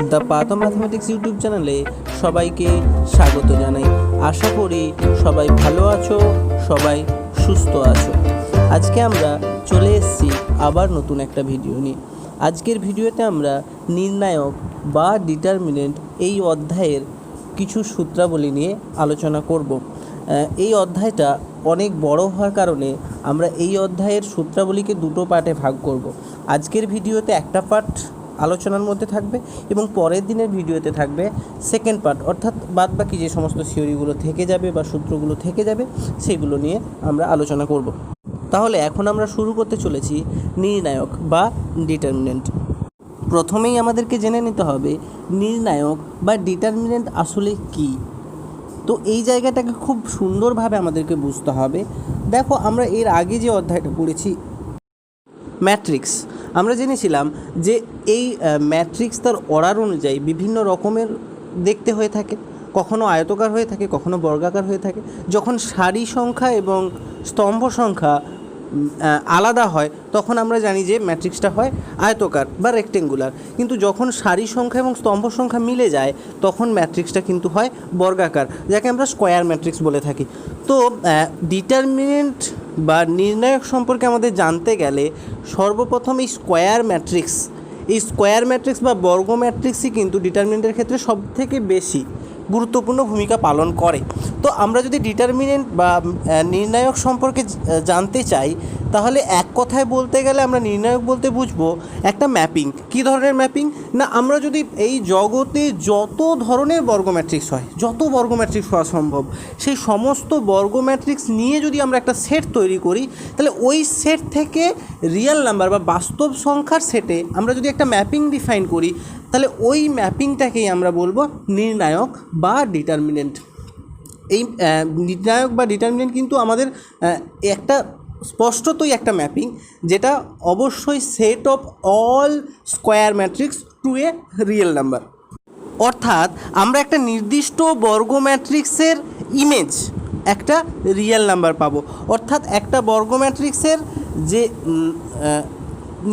The path of mathematics YouTube চ্যানেলে সবাইকে স্বাগত জানাই। আশা করি সবাই ভালো আছো, সবাই সুস্থ আছো। আজকে আমরা চলে এসেছি আবার নতুন একটা ভিডিও নিয়ে। আজকের ভিডিওতে আমরা নির্ণায়ক বা ডিটারমিনেন্ট এই অধ্যায়ের কিছু সূত্রাবলী নিয়ে আলোচনা করব। এই অধ্যায়টা অনেক বড় হওয়ার কারণে আমরা এই অধ্যায়ের সূত্রাবলীকে দুটো পার্টে ভাগ করব। আজকের ভিডিওতে একটা পার্ট আলোচনার মধ্যে থাকবে এবং পরের দিনের ভিডিওতে থাকবে সেকেন্ড পার্ট, অর্থাৎ বাদবাকি যে সমস্ত থিওরিগুলো থেকে যাবে বা সূত্রগুলো থেকে যাবে সেগুলো নিয়ে আমরা আলোচনা করব। তাহলে এখন আমরা শুরু করতে চলেছি নির্ণায়ক বা ডিটারমিনেন্ট। প্রথমেই আমাদেরকে জেনে নিতে হবে নির্ণায়ক বা ডিটারমিনেন্ট আসলে কী। তো এই জায়গাটাকে খুব সুন্দরভাবে আমাদেরকে বুঝতে হবে। দেখো, আমরা এর আগে যে অধ্যায়টা পড়েছি ম্যাট্রিক্স, আমরা জেনেছিলাম যে এই ম্যাট্রিক্স তার অর্ডার অনুযায়ী বিভিন্ন রকমের দেখতে হয়ে থাকে, কখনো আয়তকার হয়ে থাকে, কখনো বর্গাকার হয়ে থাকে। যখন সারি সংখ্যা এবং স্তম্ভ সংখ্যা আলাদা হয় তখন আমরা জানি যে ম্যাট্রিক্সটা হয় আয়তকার বা রেক্টেঙ্গুলার, কিন্তু যখন সারি সংখ্যা এবং স্তম্ভ সংখ্যা মিলে যায় তখন ম্যাট্রিক্সটা কিন্তু হয় বর্গাকার, যাকে আমরা স্কোয়ার ম্যাট্রিক্স বলে থাকি। তো ডিটারমিনেন্ট বা নির্ণায়ক সম্পর্কে আমাদের জানতে গেলে সর্বপ্রথম এই স্কোয়ার ম্যাট্রিক্স বা বর্গ ম্যাট্রিক্সই কিন্তু ডিটারমিনেন্টের ক্ষেত্রে সবথেকে বেশি গুরুত্বপূর্ণ ভূমিকা পালন করে। তো আমরা যদি ডিটারমিনেন্ট বা নির্ণায়ক সম্পর্কে জানতে চাই তাহলে এক কথায় বলতে গেলে আমরা নির্ণায়ক বলতে বুঝবো একটা ম্যাপিং। কী ধরনের ম্যাপিং না, আমরা যদি এই জগতে যত ধরনের বর্গ ম্যাট্রিক্স হয়, যত বর্গ ম্যাট্রিক্স হওয়া সম্ভব, সেই সমস্ত বর্গ ম্যাট্রিক্স নিয়ে যদি আমরা একটা সেট তৈরি করি তাহলে ওই সেট থেকে রিয়েল নাম্বার বা বাস্তব সংখ্যার সেটে আমরা যদি একটা ম্যাপিং ডিফাইন করি তাহলে ওই ম্যাপিংটাকেই আমরা বলবো নির্ণায়ক বা ডিটারমিনেন্ট। এই নির্ণায়ক বা ডিটারমিনেন্ট কিন্তু আমাদের একটা স্পষ্টতই একটা ম্যাপিং, যেটা অবশ্যই set of all square matrix to a real number. অর্থাৎ আমরা একটা নির্দিষ্ট বর্গ ম্যাট্রিক্সের ইমেজ একটা রিয়েল নাম্বার পাবো। অর্থাৎ একটা বর্গ ম্যাট্রিক্সের যে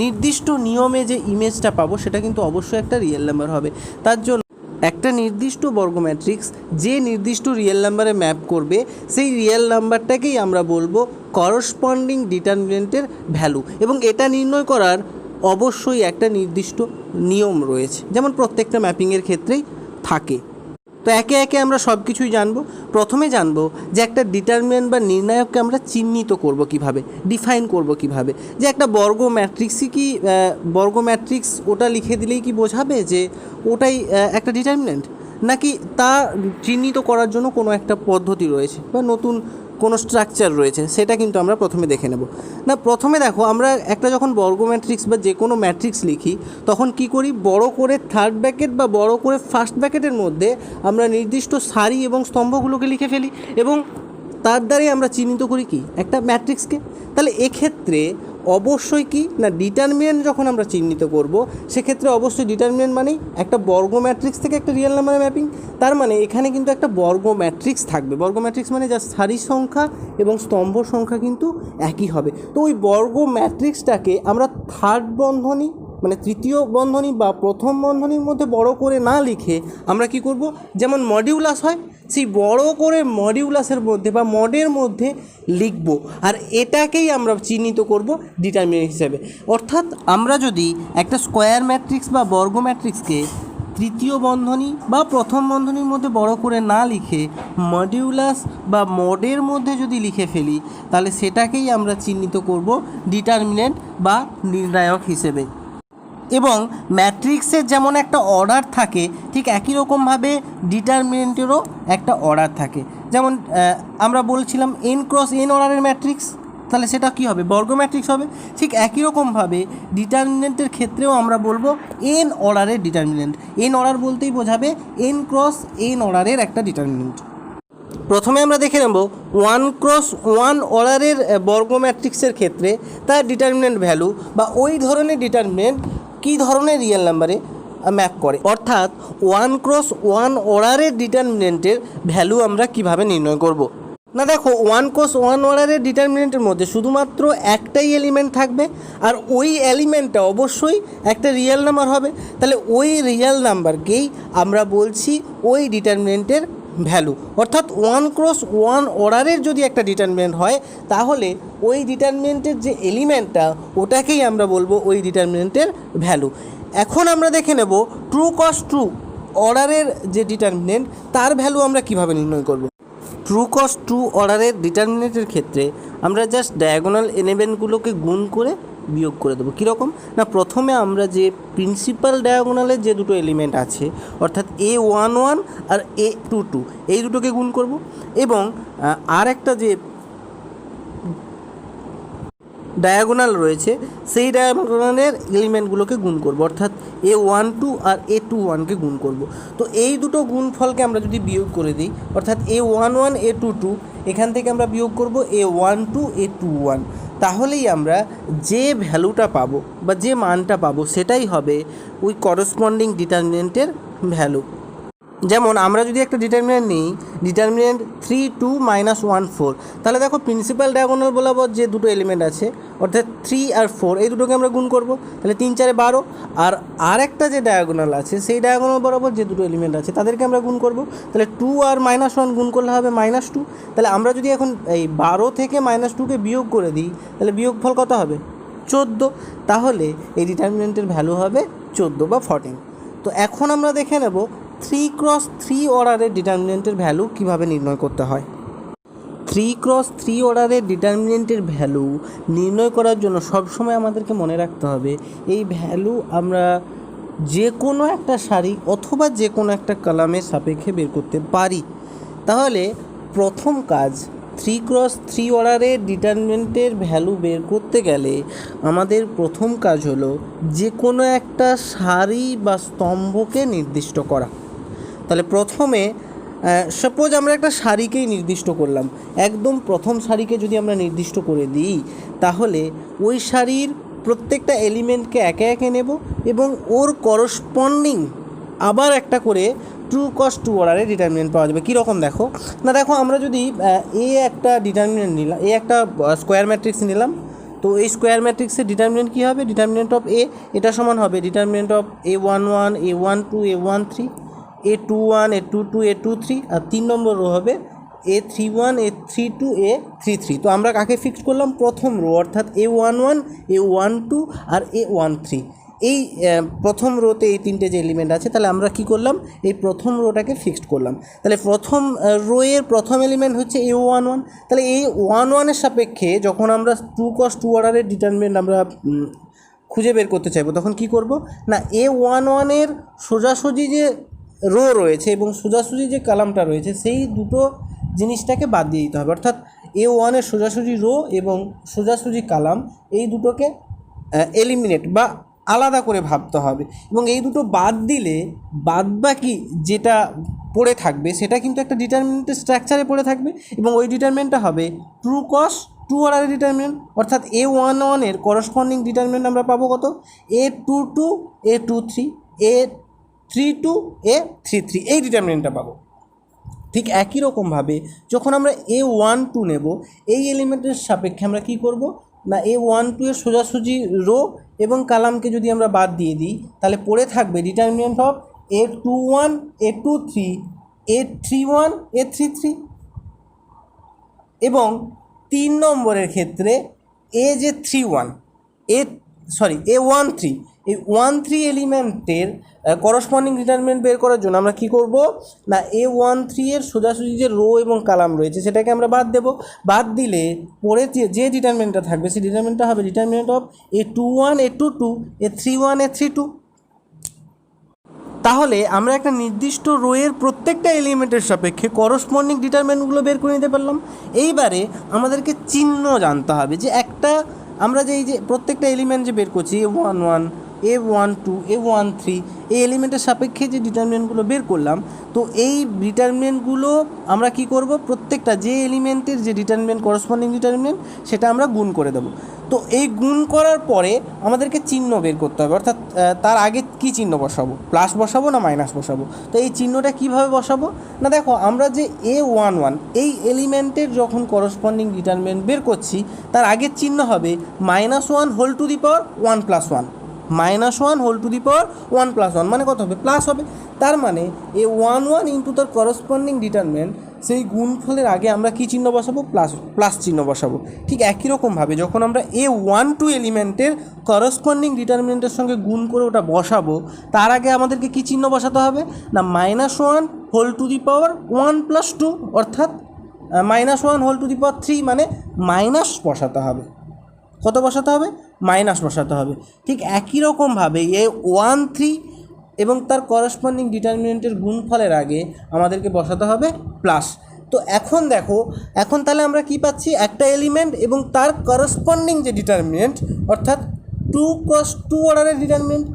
নির্দিষ্ট নিয়মে যে ইমেজটা পাবো সেটা কিন্তু অবশ্যই একটা রিয়েল নাম্বার হবে। তার জন্য একটা নির্দিষ্ট বর্গ ম্যাট্রিক্স যে নির্দিষ্ট রিয়েল নাম্বারে ম্যাপ করবে সেই রিয়েল নাম্বারটাকেই আমরা বলবো করসপন্ডিং ডিটারমিনেন্টের ভ্যালু। এবং এটা নির্ণয় করার অবশ্যই একটা নির্দিষ্ট নিয়ম রয়েছে, যেমন প্রত্যেকটা ম্যাপিংয়ের ক্ষেত্রেই থাকে। তো একে একে আমরা সব কিছুই জানবো। প্রথমে জানবো যে একটা ডিটারমিনেন্ট বা নির্ণায়ককে আমরা চিহ্নিত করব কিভাবে, ডিফাইন করব কিভাবে। যে একটা বর্গ ম্যাট্রিক্সই কি বর্গ ম্যাট্রিক্স ওটা লিখে দিলেই কি বোঝাবে যে ওটাই একটা ডিটারমিনেন্ট, নাকি তা চিহ্নিত করার জন্য কোনো একটা পদ্ধতি রয়েছে বা নতুন কোনো স্ট্রাকচার রয়েছে, সেটা কিন্তু আমরা প্রথমে দেখে নেব। না, প্রথমে দেখো, আমরা একটা যখন বর্গ ম্যাট্রিক্স বা যে কোনো ম্যাট্রিক্স লিখি তখন কি করি, বড় করে থার্ড ব্র্যাকেট বা বড় করে ফার্স্ট ব্র্যাকেটের মধ্যে আমরা নির্দিষ্ট সারি এবং স্তম্ভগুলোকে লিখে ফেলি এবং তার দ্বারাই আমরা চিহ্নিত করি কি একটা ম্যাট্রিক্সকে। তাহলে এক্ষেত্রে অবশ্যই কি না, ডিটারমিনেন্ট যখন আমরা চিহ্নিত করব সেক্ষেত্রে অবশ্যই ডিটারমিনেন্ট মানেই একটা বর্গ ম্যাট্রিক্স থেকে একটা রিয়েল নাম্বারের ম্যাপিং। তার মানে এখানে কিন্তু একটা বর্গ ম্যাট্রিক্স থাকবে। বর্গ ম্যাট্রিক্স মানে যার সারি সংখ্যা এবং স্তম্ভ সংখ্যা কিন্তু একই হবে। তো ওই বর্গ ম্যাট্রিক্সটাকে আমরা থার্ড বন্ধনী মানে তৃতীয় বন্ধনী বা প্রথম বন্ধনীর মধ্যে বড় করে না লিখে আমরা কি করব, যেমন মডিউলাস হয় সেই বড় করে মডিউলাসের মধ্যে বা মডের মধ্যে লিখব, আর এটাকেই আমরা চিহ্নিত করব ডিটারমিনেন্ট হিসেবে। অর্থাৎ আমরা যদি একটা স্কোয়ার ম্যাট্রিক্স বা বর্গ ম্যাট্রিক্সকে তৃতীয় বন্ধনী বা প্রথম বন্ধনীর মধ্যে বড় করে না লিখে মডিউলাস বা মডের মধ্যে যদি লিখে ফেলি তাহলে সেটাকেই আমরা চিহ্নিত করব ডিটারমিনেন্ট বা নির্ণায়ক হিসেবে। এবং ম্যাট্রিক্সের যেমন একটা অর্ডার থাকে ঠিক একই রকমভাবে ডিটারমিনেন্টেরও একটা অর্ডার থাকে। যেমন আমরা বলছিলাম n ক্রস n অর্ডারের ম্যাট্রিক্স, তাহলে সেটা কী হবে, বর্গ ম্যাট্রিক্স হবে। ঠিক একই রকমভাবে ডিটারমিনেন্টের ক্ষেত্রেও আমরা বলবো n অর্ডারের ডিটারমিনেন্ট। n অর্ডার বলতেই বোঝাবে n ক্রস n অর্ডারের একটা ডিটারমিনেন্ট। প্রথমে আমরা দেখে নেব 1 ক্রস 1 অর্ডারের বর্গ ম্যাট্রিক্সের ক্ষেত্রে তার ডিটারমিনেন্ট ভ্যালু বা ওই ধরনের ডিটারমিনেন্ট কী ধরনের রিয়েল নাম্বারে ম্যাপ করে। অর্থাৎ 1 ক্রস 1 অর্ডারের ডিটারমিনেন্টের ভ্যালু আমরা কিভাবে নির্ণয় করব। না দেখো, ওয়ান ক্রস ওয়ান অর্ডারের ডিটারমিনেন্টের মধ্যে শুধুমাত্র একটাই এলিমেন্ট থাকবে, আর ওই এলিমেন্টটা অবশ্যই একটা রিয়েল নাম্বার হবে। তাহলে ওই রিয়েল নাম্বারকেই আমরা বলছি ওই ডিটারমিনেন্টের ভ্যালু। অর্থাৎ ওয়ান ক্রস ওয়ান অর্ডারের যদি একটা ডিটারমিনেন্ট হয়, তাহলে ওই ডিটারমিনেন্টের যে এলিমেন্টটা ওটাকেই আমরা বলবো ওই ডিটারমিনেন্টের ভ্যালু। এখন আমরা দেখে নেব ট্রু ক্রস ট্রু অর্ডারের যে ডিটারমিনেন্ট তার ভ্যালু আমরা কিভাবে নির্ণয় করব। ট্রু ক্রস ট্রু অর্ডারের ডিটারমিনেন্টের ক্ষেত্রে আমরা জাস্ট ডায়াগোনাল এলিমেন্টগুলোকে গুণ করে বিয়োগ করে দেবো। কীরকম না, প্রথমে আমরা যে প্রিন্সিপাল ডায়াগোনালের যে দুটো এলিমেন্ট আছে অর্থাৎ A11 আর A22 এই দুটোকে গুণ করব, এবং আর একটা যে ডায়াগোনাল রয়েছে সেই ডায়াগোনালের এলিমেন্টগুলোকে গুণ করব, অর্থাৎ A12 আর A21কে গুণ করব। তো এই দুটো গুণফলকে আমরা যদি বিয়োগ করে দিই, অর্থাৎ A11 A22 এখান থেকে আমরা বিয়োগ করব A12 A21, তাহলেই আমরা যে ভ্যালুটা পাবো বা যে মানটা পাবো সেটাই হবে ওই করসপন্ডিং ডিটারমিনেন্টের ভ্যালু। যেমন আমরা যদি একটা ডিটারমিনেন্ট নিই, ডিটারমিনেন্ট 3 2 -1 4, তাহলে দেখো প্রিন্সিপাল ডায়াগোনাল বরাবর যে দুটো এলিমেন্ট আছে অর্থাৎ 3 আর 4 এই দুটোকে আমরা গুণ করব, তাহলে 3 4 12, আর একটা যে ডায়াগোনাল আছে সেই ডায়াগোনাল বরাবর যে দুটো এলিমেন্ট আছে তাদেরকে আমরা গুণ করব, তাহলে 2 আর -1 গুণ করলে হবে -2। তাহলে আমরা যদি এখন এই 12 থেকে -2কে বিয়োগ করে দিই, তাহলে বিয়োগফল কত হবে 14, তাহলে এই ডিটারমিনেন্টের ভ্যালু হবে 14 বা 14। তো এখন আমরা দেখে নেব 3 ক্রস 3 অর্ডারের ডিটারমিনেন্টের ভ্যালু কীভাবে নির্ণয় করতে হয়। 3 ক্রস 3 অর্ডারের ডিটারমিনেন্টের ভ্যালু নির্ণয় করার জন্য সবসময় আমাদেরকে মনে রাখতে হবে এই ভ্যালু আমরা যে কোনো একটা সারি অথবা যে কোনো একটা কলামের সাপেক্ষে বের করতে পারি। তাহলে প্রথম কাজ, 3 ক্রস 3 অর্ডারের ডিটারমিনেন্টের ভ্যালু বের করতে গেলে আমাদের প্রথম কাজ হলো যে কোনো একটা সারি বা স্তম্ভকে নির্দিষ্ট করা। তাহলে প্রথমে সাপোজ আমরা একটা সারিকেই নির্দিষ্ট করলাম, একদম প্রথম সারিকে যদি আমরা নির্দিষ্ট করে দিই, তাহলে ওই সারির প্রত্যেকটা এলিমেন্টকে একে একে নেব এবং ওর করসপন্ডিং আবার একটা করে ট্রু ক্রস ট্রু অর্ডারে ডিটারমিনেন্ট পাওয়া যাবে। কীরকম দেখো না, দেখো আমরা যদি একটা ডিটারমিনেন্ট নিলাম, একটা স্কোয়ার ম্যাট্রিক্স নিলাম, তো এই স্কোয়ার ম্যাট্রিক্সের ডিটারমিনেন্ট কী হবে, ডিটারমিনেন্ট অফ এ এটা সমান হবে determinant of A11 A12 A13 A21 A22 A23, আর 3 নম্বর রো হবে A31 A32 A33। তো আমরা কাকে ফিক্সড করলাম, প্রথম রো অর্থাৎ A11 A12 আর A13। এই প্রথম রোতে এই তিনটে যে এলিমেন্ট আছে, তাহলে আমরা কি করলাম, এই প্রথম রোটাকে ফিক্সড করলাম। তাহলে প্রথম রোয়ের প্রথম এলিমেন্ট হচ্ছে A11, তাহলে A11-এর সাপেক্ষে যখন আমরা 2 ক্রস 2 অর্ডারের ডিটারমিনেন্ট আমরা খুঁজে বের করতে চাইবো, তখন কি করব না, A11-এর সোজাসুজি যে রো রয়েছে এবং সোজাসুজি যে কলামটা রয়েছে সেই দুটো জিনিসটাকে বাদ দিয়ে দিতে হবে। অর্থাৎ A1-এর সোজাসুজি রো এবং সোজাসুজি কলাম এই দুটোকে এলিমিনেট বা আলাদা করে ভাবতে হবে, এবং এই দুটো বাদ দিলে বাদবাকি যেটা পড়ে থাকবে সেটা কিন্তু একটা ডিটারমিনেন্টের স্ট্রাকচারে পড়ে থাকবে, এবং ওই ডিটারমিনেন্টটা হবে ট্রু ক্রস ট্রু অর্ডারের ডিটারমিনেন্ট। অর্থাৎ A11-এর করসপন্ডিং ডিটারমিনেন্ট আমরা পাবো কত, A22 A23 A32 A33 এই ডিটারমিনেন্টটা পাবো। ঠিক একই রকমভাবে যখন আমরা A12 নেব, এই এলিমেন্টের সাপেক্ষে আমরা কি করব না, A12 এর সোজাসুজি রো এবং কলামকে যদি আমরা বাদ দিয়ে দিই, তাহলে পড়ে থাকবে determinant of A21 A23 A31 A33, এবং 3 নম্বরের ক্ষেত্রে A13 A13 এই 13 এলিমেন্টের করসপন্ডিং ডিটারমিনেন্ট বের করার জন্য আমরা কি করব না, A13 এর সোজাসুজি যে রো এবং কলাম রয়েছে সেটাকে আমরা বাদ দেব। বাদ দিলে পরে যে ডিটারমিনেন্টটা থাকবে সেই ডিটারমিনেন্টটা হবে determinant of A21 A22 A31 A32। তাহলে আমরা একটা নির্দিষ্ট রোয়ের প্রত্যেকটা এলিমেন্টের সাপেক্ষে করসপন্ডিং ডিটারমিনেন্টগুলো বের করে নিতে পারলাম। এইবারে আমাদেরকে চিহ্ন জানতে হবে যে একটা আমরা যে এই যে প্রত্যেকটা এলিমেন্ট যে বের করছি A11 A12 A13 এই এলিমেন্টের সাপেক্ষে যে ডিটারমিনেন্টগুলো বের করলাম, তো এই ডিটারমিনেন্টগুলো আমরা কি করব, প্রত্যেকটা যে এলিমেন্টের যে ডিটারমিনেন্ট করসপন্ডিং ডিটারমিনেন্ট সেটা আমরা গুণ করে দেবো। তো এই গুণ করার পরে আমাদেরকে চিহ্ন বের করতে হবে, অর্থাৎ তার আগে কী চিহ্ন বসাবো, প্লাস বসাবো না মাইনাস বসাবো? তো এই চিহ্নটা কীভাবে বসাবো না, দেখো আমরা যে A11 এই এলিমেন্টের যখন করসপন্ডিং ডিটারমিনেন্ট বের করছি তার আগের চিহ্ন হবে -1 whole to the power 1 + 1, -1 whole to the power 1 + 1 মানে কত হবে, প্লাস হবে। তার মানে A11 ইন্টু তার করসপন্ডিং ডিটারমিনেন্ট, সেই গুণফলের আগে আমরা কী চিহ্ন বসাবো, প্লাস চিহ্ন বসাবো। ঠিক একই রকমভাবে যখন আমরা A12 এলিমেন্টের করসপন্ডিং ডিটারমিনেন্টের সঙ্গে গুণ করে ওটা বসাবো, তার আগে আমাদেরকে কী চিহ্ন বসাতে হবে না, -1 হোল টু দি পাওয়ার 1 + 2, অর্থাৎ -1 হোল টু দি পাওয়ার 3 মানে মাইনাস বসাতে হবে। কত বসাতে হবে, মাইনাস বসাতে হবে। ঠিক একই রকমভাবে A13 এবং তার করসপন্ডিং ডিটারমিনেন্টের গুণফলের আগে আমাদেরকে বসাতে হবে প্লাস। তো এখন দেখো, এখন তাহলে আমরা কি পাচ্ছি, একটা এলিমেন্ট এবং তার করসপন্ডিং যে ডিটারমিনেন্ট অর্থাৎ 2 × 2 অর্ডারের ডিটারমিনেন্ট,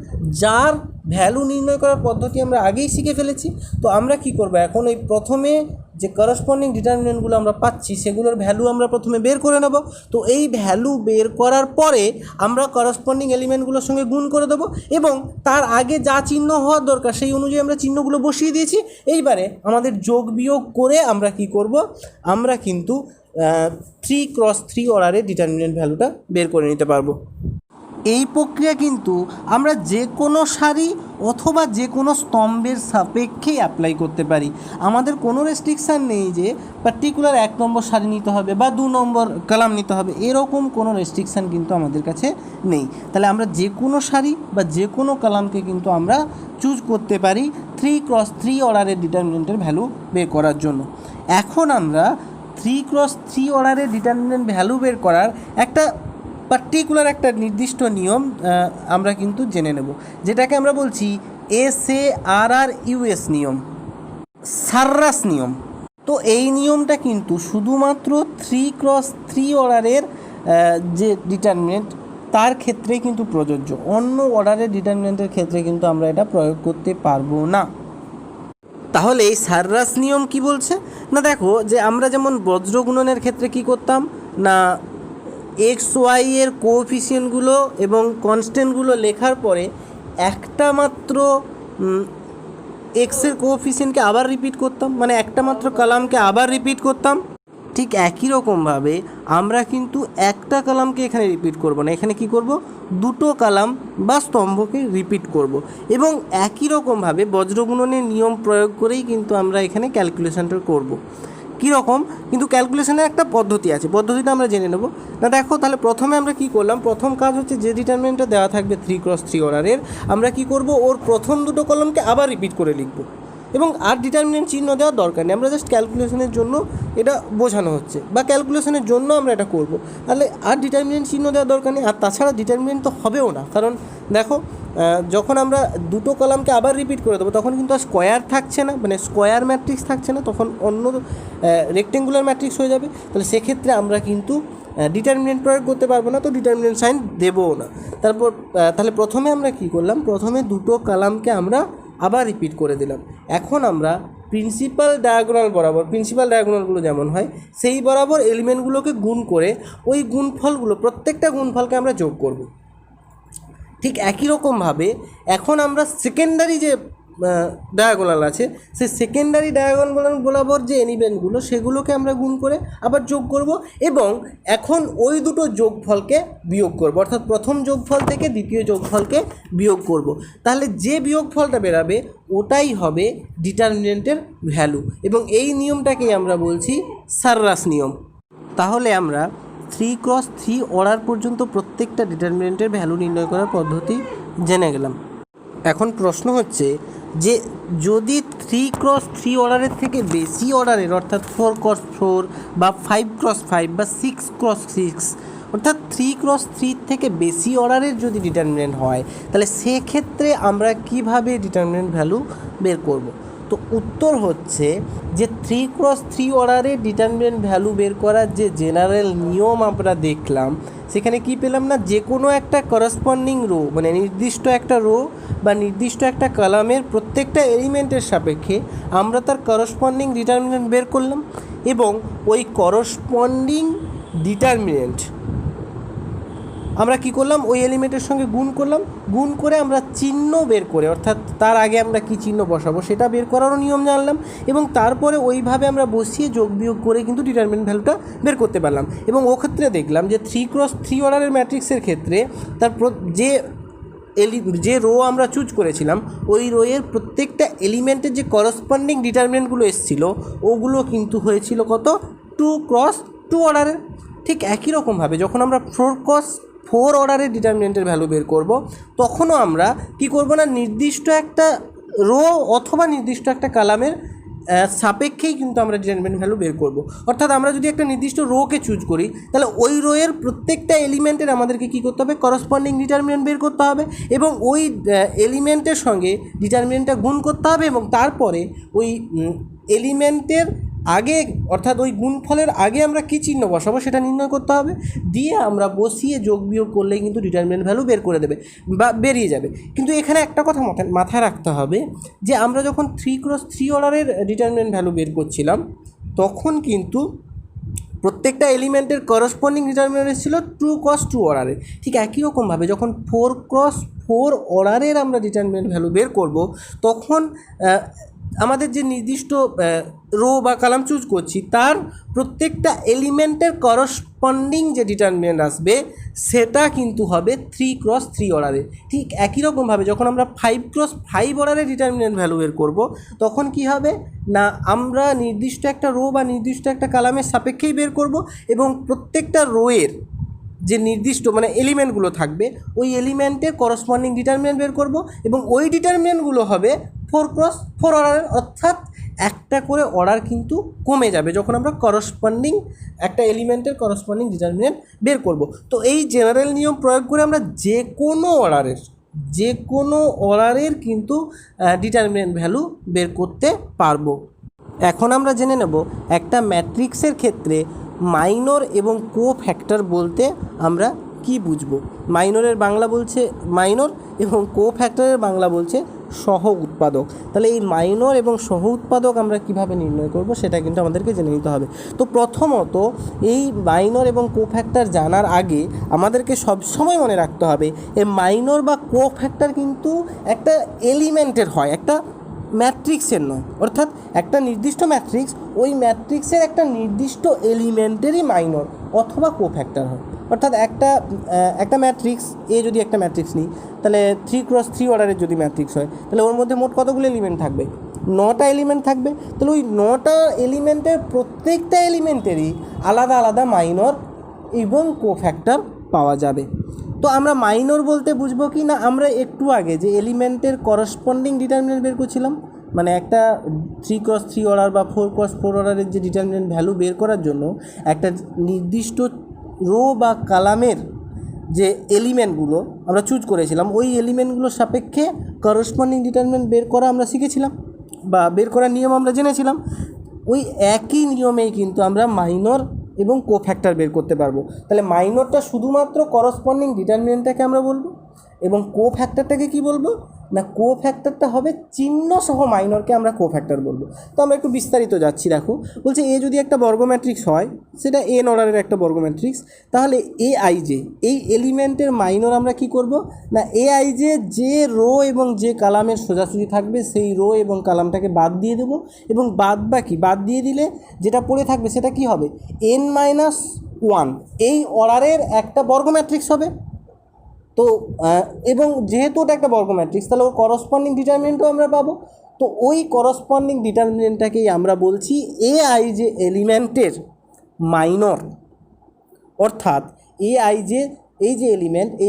যার ভ্যালু নির্ণয় করার পদ্ধতি আমরা আগেই শিখে ফেলেছি। তো আমরা কি করব, এখন এই প্রথমে যে করসপন্ডিং ডিটারমিনেন্টগুলো আমরা পাচ্ছি সেগুলোর ভ্যালু আমরা প্রথমে বের করে নেব। তো এই ভ্যালু বের করার পরে আমরা করসপন্ডিং এলিমেন্টগুলোর সঙ্গে গুণ করে দেবো এবং তার আগে যা চিহ্ন হওয়ার দরকার সেই অনুযায়ী আমরা চিহ্নগুলো বসিয়ে দিয়েছি। এইবারে আমাদের যোগ বিয়োগ করে আমরা কি করব, আমরা কিন্তু 3 × 3 অর্ডারের ডিটারমিনেন্ট ভ্যালুটা বের করে নিতে পারবো। এই প্রক্রিয়া কিন্তু আমরা যে কোনো সারি অথবা যে কোনো স্তম্ভের সাপেক্ষেই অ্যাপ্লাই করতে পারি। আমাদের কোনো রেস্ট্রিকশান নেই যে পার্টিকুলার 1 নম্বর সারি নিতে হবে বা 2 নম্বর কলাম নিতে হবে, এরকম কোনো রেস্ট্রিকশান কিন্তু আমাদের কাছে নেই। তাহলে আমরা যে কোনো সারি বা যে কোনো কলামকে কিন্তু আমরা চুজ করতে পারি 3 × 3 অর্ডারের ডিটারমিনেন্টের ভ্যালু বের করার জন্য। এখন আমরা 3 × 3 অর্ডারের ডিটারমিনেন্ট ভ্যালু বের করার একটা পার্টিকুলার একটা নির্দিষ্ট নিয়ম আমরা কিন্তু জেনে নেব, যেটাকে আমরা বলছি SARRUS নিয়ম, সাররাস নিয়ম। তো এই নিয়মটা কিন্তু শুধুমাত্র 3 × 3 অর্ডারের যে ডিটারমিনেন্ট তার ক্ষেত্রেই কিন্তু প্রযোজ্য, অন্য অর্ডারের ডিটারমিনেন্টের ক্ষেত্রে কিন্তু আমরা এটা প্রয়োগ করতে পারবো না। তাহলে এই সাররাস নিয়ম কি বলছে না, দেখো যে আমরা যেমন বজ্র গুণনের ক্ষেত্রে কি করতাম না, XY এর কোএফিসিয়েন্টগুলো এবং কনস্ট্যান্টগুলো লেখার পরে একটা মাত্র এক্সের কোএফিসিয়েন্টকে আবার রিপিট করতাম, মানে একটা মাত্র কলামকে আবার রিপিট করতাম। ঠিক একই রকমভাবে আমরা কিন্তু একটা কলামকে এখানে রিপিট করব না, এখানে কি করব, দুটো কলাম বা স্তম্ভকে রিপিট করব। এবং একই রকমভাবে বজ্রগুণনের নিয়ম প্রয়োগ করেই কিন্তু আমরা এখানে ক্যালকুলেশনটা করব। কীরকম, কিন্তু ক্যালকুলেশনের একটা পদ্ধতি আছে, পদ্ধতিটা আমরা জেনে নেব না। দেখো তাহলে প্রথমে আমরা কি করলাম, প্রথম কাজ হচ্ছে যে ডিটারমিনেন্টটা দেওয়া থাকবে 3 × 3 অর্ডারের, আমরা কি করব, ওর প্রথম দুটো কলামকে আবার রিপিট করে লিখব এবং আর ডিটারমিনেন্ট চিহ্ন দেওয়ার দরকার নেই, আমরা জাস্ট ক্যালকুলেশনের জন্য এটা বোঝানো হচ্ছে বা ক্যালকুলেশনের জন্য আমরা এটা করব। তাহলে আর ডিটারমিনেন্ট চিহ্ন দেওয়ার দরকার নেই, আর তাছাড়া ডিটারমিনেন্ট তো হবেও না, কারণ দেখো যখন আমরা দুটো কলামকে আবার রিপিট করে দেবো তখন কিন্তু আর স্কোয়ার থাকছে না, মানে স্কোয়ার ম্যাট্রিক্স থাকছে না, তখন অন্য রেক্টেঙ্গুলার ম্যাট্রিক্স হয়ে যাবে। তাহলে সেক্ষেত্রে আমরা কিন্তু ডিটারমিনেন্ট প্রয়োগ করতে পারবো না, তো ডিটারমিনেন্ট সাইন দেবও না। তারপর তাহলে প্রথমে আমরা কি করলাম, প্রথমে দুটো কলামকে আমরা আবার রিপিট করে দিলাম। এখন আমরা প্রিন্সিপাল ডায়াগোনাল বরাবর, প্রিন্সিপাল ডায়াগোনালগুলো যেমন হয় সেই বরাবর এলিমেন্টগুলোকে গুণ করে ওই গুণফলগুলো, প্রত্যেকটা গুণফলকে আমরা যোগ করব। ঠিক একই রকমভাবে এখন আমরা সেকেন্ডারি যে ডায়াগোনাল আছে সেই সেকেন্ডারি ডায়াগোনাল বরাবর যে এলিমেন্টগুলো সেগুলোকে আমরা গুণ করে আবার যোগ করব এবং এখন ওই দুটো যোগফলকে বিয়োগ করব, অর্থাৎ প্রথম যোগফল থেকে দ্বিতীয় যোগফলকে বিয়োগ করব। তাহলে যে বিয়োগফলটা বেরাবে ওটাই হবে ডিটারমিনেন্টের ভ্যালু এবং এই নিয়মটাকেই আমরা বলছি সাররাস নিয়ম। তাহলে আমরা 3 × 3 অর্ডার পর্যন্ত প্রত্যেকটা ডিটারমিনেন্টের ভ্যালু নির্ণয় করার পদ্ধতি জেনে গেলাম। এখন প্রশ্ন হচ্ছে যে যদি 3 × 3 অর্ডারের থেকে বেশি অর্ডারের, অর্থাৎ 4 × 4 বা 5 × 5 বা 6 × 6, অর্থাৎ 3 × 3 থেকে বেশি অর্ডারের যদি ডিটারমিনেন্ট হয় তাহলে সেক্ষেত্রে আমরা কিভাবে ডিটারমিনেন্ট ভ্যালু বের করব। তো উত্তর হচ্ছে যে 3 × 3 অর্ডারের ডিটারমিনেন্ট ভ্যালু বের করার যে জেনারেল নিয়ম আমরা দেখলাম, সেখানে কি পেলাম না, যে কোনো একটা করসপন্ডিং রো, মানে নির্দিষ্ট একটা রো বা নির্দিষ্ট একটা কলামের প্রত্যেকটা এলিমেন্টের সাপেক্ষে আমরা তার করসপন্ডিং ডিটারমিনেন্ট বের করলাম এবং ওই করসপন্ডিং ডিটারমিনেন্ট আমরা কি করলাম, ওই এলিমেন্টের সঙ্গে গুণ করলাম, গুণ করে আমরা চিহ্ন বের করে, অর্থাৎ তার আগে আমরা কি চিহ্ন বসাবো সেটা বের করারও নিয়ম জানলাম, এবং তারপরে ওইভাবে আমরা বসিয়ে যোগ বিয়োগ করে কিন্তু ডিটারমিনেন্ট ভ্যালুটা বের করতে পারলাম। এবং ও ক্ষেত্রে দেখলাম যে 3x3 অর্ডারের ম্যাট্রিক্সের ক্ষেত্রে তার যে রো আমরা চুজ করেছিলাম ওই রোয়ের প্রত্যেকটা এলিমেন্টের যে করসপন্ডিং ডিটারমিনেন্টগুলো এসেছিলো ওগুলো কিন্তু হয়েছিল কত, 2x2 অর্ডারের। ঠিক একই রকমভাবে যখন আমরা 4x4 অর্ডারের ডিটারমিনেন্টের ভ্যালু বের করব, তখনও আমরা কি করব না, নির্দিষ্ট একটা রো অথবা নির্দিষ্ট একটা কালামের সাপেক্ষেই কিন্তু আমরা ডিটারমিনেন্ট ভ্যালু বের করব। অর্থাৎ আমরা যদি একটা নির্দিষ্ট রোকে চুজ করি তাহলে ওই রোয়ের প্রত্যেকটা এলিমেন্টের আমাদেরকে কী করতে হবে, করসপন্ডিং ডিটারমিনেন্ট বের করতে হবে, এবং ওই এলিমেন্টের সঙ্গে ডিটারমিনেন্টটা গুণ করতে হবে, এবং তারপরে ওই এলিমেন্টের আগে অর্থাৎ ওই গুণফলের আগে আমরা কী চিহ্ন বসাবো সেটা নির্ণয় করতে হবে, দিয়ে আমরা বসিয়ে যোগ বিয়োগ করলেই কিন্তু ডিটারমিনেন্ট ভ্যালু বের করে দেবে বা বেরিয়ে যাবে। কিন্তু এখানে একটা কথা মাথায় রাখতে হবে যে আমরা যখন 3x3 অর্ডারের ডিটারমিনেন্ট ভ্যালু বের করছিলাম তখন কিন্তু প্রত্যেকটা এলিমেন্টের করসপন্ডিং ডিটারমিনেন্ট ছিল 2x2 অর্ডারের। ঠিক একই রকমভাবে যখন 4x4 অর্ডারের আমরা ডিটারমিনেন্ট ভ্যালু বের করব তখন আমাদের যে নির্দিষ্ট রো বা কলাম চুজ করছি তার প্রত্যেকটা এলিমেন্টের করসপন্ডিং যে ডিটারমিনেন্ট আসবে সেটা কিন্তু হবে 3x3 অর্ডারের। ঠিক একই রকমভাবে যখন আমরা 5x5 অর্ডারের ডিটারমিনেন্ট ভ্যালু বের করব তখন কি হবে না, আমরা নির্দিষ্ট একটা রো বা নির্দিষ্ট একটা কলামের সাপেক্ষেই বের করব, এবং প্রত্যেকটা রোয়ের যে নির্দিষ্ট মানে এলিমেন্টগুলো থাকবে ওই এলিমেন্টের করসপন্ডিং ডিটারমিনেন্ট বের করব, এবং ওই ডিটারমিনেন্টগুলো হবে 4x4 অর্ডারের। অর্থাৎ একটা করে অর্ডার কিন্তু কমে যাবে যখন আমরা করসপন্ডিং একটা এলিমেন্টের করসপন্ডিং ডিটারমিনেন্ট বের করব। তো এই জেনারেল নিয়ম প্রয়োগ করে আমরা যে কোনো অর্ডারের কিন্তু ডিটারমিনেন্ট ভ্যালু বের করতে পারবো। এখন আমরা জেনে নেব একটা ম্যাট্রিক্সের ক্ষেত্রে মাইনর এবং কোফ্যাক্টর বলতে আমরা কি বুঝবো। মাইনরের বাংলা বলছে মাইনর এবং কোফ্যাক্টরের বাংলা বলছে সহ উৎপাদক। তাহলে এই মাইনর এবং সহ উৎপাদক আমরা কিভাবে নির্ণয় করব সেটা কিন্তু আমাদেরকে জেনে নিতে হবে। তো প্রথমত এই মাইনর এবং কোফ্যাক্টর জানার আগে আমাদেরকে সবসময় মনে রাখতে হবে এই মাইনর বা কোফ্যাক্টর কিন্তু একটা এলিমেন্টের হয়, একটা ম্যাট্রিক্সের নয়। অর্থাৎ একটা নির্দিষ্ট ম্যাট্রিক্স, ওই ম্যাট্রিক্সের একটা নির্দিষ্ট এলিমেন্টেরই মাইনর অথবা কোফ্যাক্টর হয়। অর্থাৎ একটা ম্যাট্রিক্স এ যদি একটা ম্যাট্রিক্স নিই তাহলে 3x3 অর্ডারের যদি ম্যাট্রিক্স হয় তাহলে ওর মধ্যে মোট কতগুলো এলিমেন্ট থাকবে, 9টা এলিমেন্ট থাকবে। তাহলে ওই 9টা এলিমেন্টের প্রত্যেকটা এলিমেন্টেরই আলাদা আলাদা মাইনর এবং কোফ্যাক্টর পাওয়া যাবে। তো আমরা মাইনর বলতে বুঝবো কি না, আমরা একটু আগে যে এলিমেন্টের করসপন্ডিং ডিটারমিনেন্ট বের করছিলাম, মানে একটা 3x3 অর্ডার বা 4x4 অর্ডারের যে ডিটারমিনেন্ট ভ্যালু বের করার জন্য একটা নির্দিষ্ট রো বা কলামের যে এলিমেন্টগুলো আমরা চুজ করেছিলাম ওই এলিমেন্টগুলোর সাপেক্ষে করসপন্ডিং ডিটারমিনেন্ট বের করা আমরা শিখেছিলাম বা বের করার নিয়ম আমরা জেনেছিলাম। ওই একই নিয়মেই কিন্তু আমরা মাইনর এবং কোফ্যাক্টর বের করতে পারবো। তাহলে মাইনরটা শুধুমাত্র করসপন্ডিং ডিটারমিনেন্টটাকে আমরা বলবো, এবং কোফ্যাক্টরটাকে কি বলবো না, কোফ্যাক্টরটা হবে চিহ্ন সহ মাইনরকে আমরা কোফ্যাক্টর বলবো। তো আমরা একটু বিস্তারিত যাচ্ছি। দেখো বলছে এ যদি একটা বর্গ ম্যাট্রিক্স হয়, সেটা এন অর্ডারের একটা বর্গ ম্যাট্রিক্স, তাহলে এ আই জে এই এলিমেন্টের মাইনর আমরা কি করব না, এ আই জে যে রো এবং যে কলামের সোজাসুজি থাকবে সেই রো এবং কলামটাকে বাদ দিয়ে দেবো, এবং বাদ দিয়ে দিলে যেটা পড়ে থাকবে সেটা কি হবে, n-1 এই অর্ডারের একটা বর্গ ম্যাট্রিক্স হবে। তো এবং যেহেতু ওটা একটা বর্গ ম্যাট্রিক্স তাহলে ওর করসপন্ডিং ডিটারমিনেন্টও আমরা পাবো। তো ওই করসপন্ডিং ডিটারমিনেন্টটাকেই আমরা বলছি এ আই যে এলিমেন্টের মাইনর। অর্থাৎ এই যে এই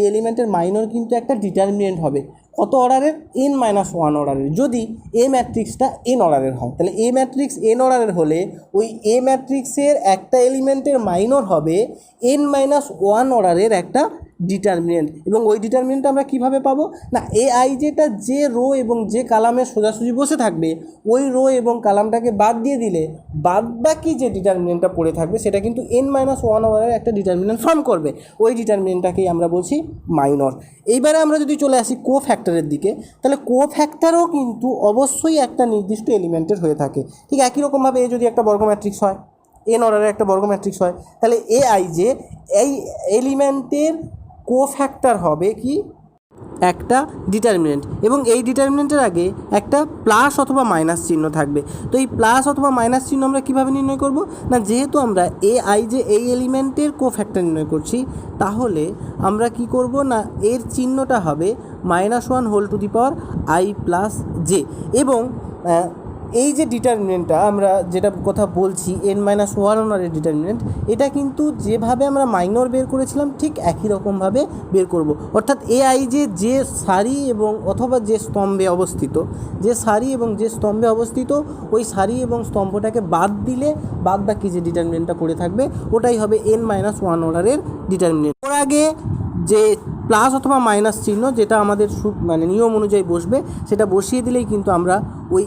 এলিমেন্টের মাইনর কিন্তু একটা ডিটারমিনেন্ট হবে কত অর্ডারের, n-1 অর্ডারের। যদি এ ম্যাট্রিক্সটা এন অর্ডারের হয় তাহলে এ ম্যাট্রিক্স এন অর্ডারের হলে ওই এ ম্যাট্রিক্সের একটা এলিমেন্টের মাইনর হবে n-1 অর্ডারের একটা ডিটারমিনেন্ট। এবং ওই ডিটারমিনেন্টটা আমরা কীভাবে পাবো না, এ আই যেটা যে রো এবং যে কলামের সোজাসুজি বসে থাকবে ওই রো এবং কলামটাকে বাদ দিয়ে দিলে বাকি যে ডিটারমিনেন্টটা পড়ে থাকবে সেটা কিন্তু n-1 অর্ডারের একটা ডিটারমিনেন্ট ফর্ম করবে। ওই ডিটারমিনেন্টটাকেই আমরা বলছি মাইনর। এইবারে আমরা যদি চলে আসি কোফ্যাক্টরের দিকে, তাহলে কোফ্যাক্টরও কিন্তু অবশ্যই একটা নির্দিষ্ট এলিমেন্টের হয়ে থাকে। ঠিক একই রকমভাবে এ যদি একটা বর্গ ম্যাট্রিক্স হয়, এন অর্ডারের একটা বর্গ ম্যাট্রিক্স হয়, তাহলে এ আই যে এই এলিমেন্টের কোফ্যাক্টর হবে কি একটা ডিটারমিনেন্ট, এবং এই ডিটারমিনেন্টের আগে একটা প্লাস অথবা মাইনাস চিহ্ন থাকবে। তো এই প্লাস অথবা মাইনাস চিহ্ন আমরা কীভাবে নির্ণয় করব না, যেহেতু আমরা যে এই এলিমেন্টের কোফ্যাক্টর নির্ণয় করছি, তাহলে আমরা কি করব না এর চিহ্নটা হবে -1 j, এবং এই যে ডিটারমিনেন্টটা আমরা যেটা কথা বলছি n-1 অর্ডারের ডিটারমিনেন্ট, এটা কিন্তু যেভাবে আমরা মাইনর বের করেছিলাম ঠিক একই রকমভাবে বের করব। অর্থাৎ যে সারি এবং অথবা যে স্তম্ভে অবস্থিত, ওই সারি এবং স্তম্ভটাকে বাদ দিলে বাদ বাকি যে ডিটারমিনেন্টটা পড়ে থাকবে ওটাই হবে n-1 অর্ডারের ডিটারমিনেন্ট। ওর আগে যে প্লাস অথবা মাইনাস চিহ্ন যেটা আমাদের নিয়ম অনুযায়ী বসবে, সেটা বসিয়ে দিলেই কিন্তু আমরা ওই